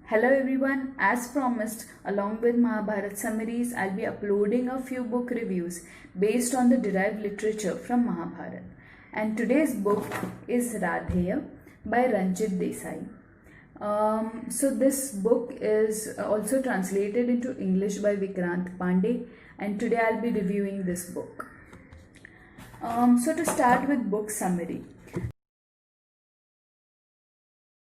Hello everyone, as promised, along with Mahabharat summaries, I'll be uploading a few book reviews based on the derived literature from Mahabharat. And today's book is Radheya by Ranjit Desai. So this book is also translated into English by Vikrant Pandey, and today I'll be reviewing this book. So to start with book summary.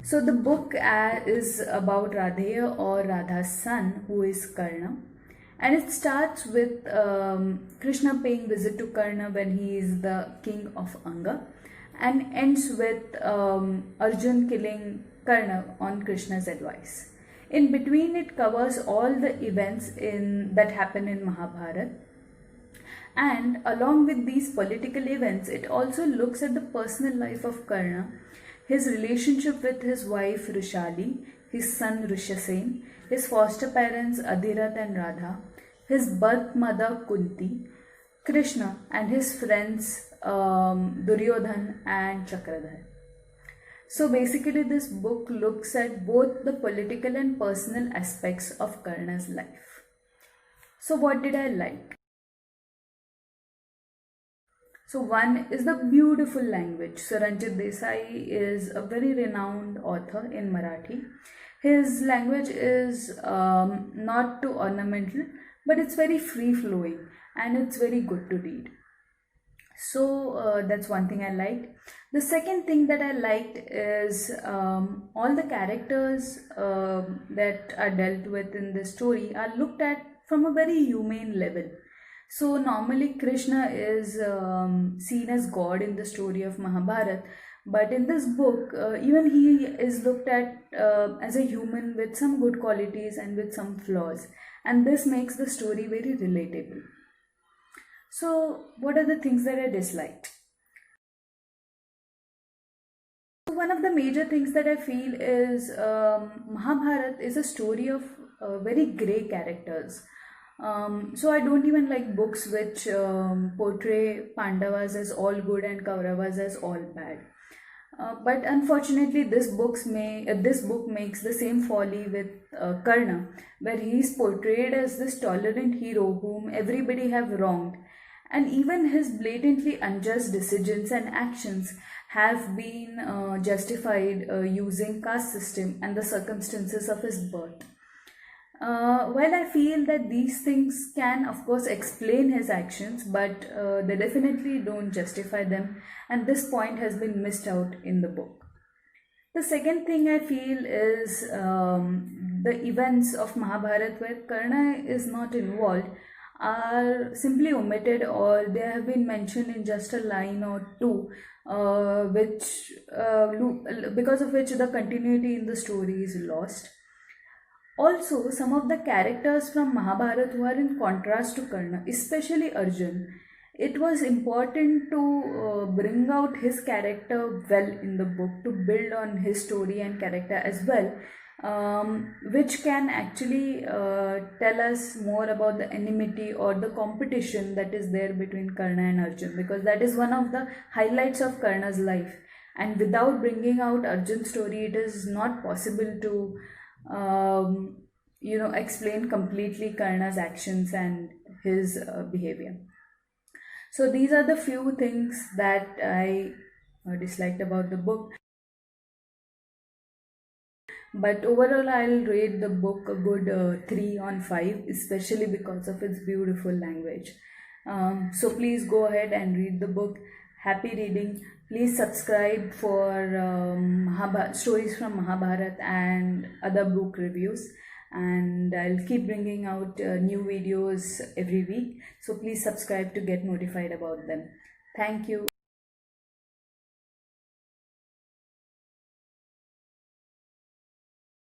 So the book is about Radheya or Radha's son, who is Karna, and it starts with Krishna paying visit to Karna when he is the king of Anga, and ends with Arjun killing Karna on Krishna's advice. In between, it covers all the events that happen in Mahabharata. And along with these political events, it also looks at the personal life of Karna, his relationship with his wife Rishali, his son Rishasen, his foster parents Adhirath and Radha, his birth mother Kunti, Krishna, and his friends Duryodhan and Chakradhar. So basically, this book looks at both the political and personal aspects of Karna's life. So what did I like? So one is the beautiful language. So Ranjit Desai is a very renowned author in Marathi. His language is not too ornamental, but it's very free flowing and it's very good to read. So that's one thing I liked. The second thing that I liked is all the characters that are dealt with in this story are looked at from a very humane level. So normally Krishna is seen as God in the story of Mahabharata, but in this book even he is looked at as a human with some good qualities and with some flaws, and this makes the story very relatable. So what are the things that I disliked? One of the major things that I feel is Mahabharata is a story of very grey characters. So I don't even like books which portray Pandavas as all good and Kauravas as all bad. But unfortunately, this book makes the same folly with Karna, where he is portrayed as this tolerant hero whom everybody have wronged, and even his blatantly unjust decisions and actions have been justified using caste system and the circumstances of his birth. While I feel that these things can, of course, explain his actions, but they definitely don't justify them, and this point has been missed out in the book. The second thing I feel is the events of Mahabharata where Karna is not involved are simply omitted, or they have been mentioned in just a line or two, because of which the continuity in the story is lost. Also, some of the characters from Mahabharata who are in contrast to Karna, especially Arjun, it was important to bring out his character well in the book, to build on his story and character as well, which can actually tell us more about the enmity or the competition that is there between Karna and Arjun, because that is one of the highlights of Karna's life. And without bringing out Arjun's story, it is not possible to explain completely Karna's actions and his behavior. So these are the few things that I disliked about the book. But overall, I'll rate the book a good 3 on 5, especially because of its beautiful language. So please go ahead and read the book. Happy reading. Please subscribe for stories from Mahabharata and other book reviews, and I'll keep bringing out new videos every week. So please subscribe to get notified about them. Thank you.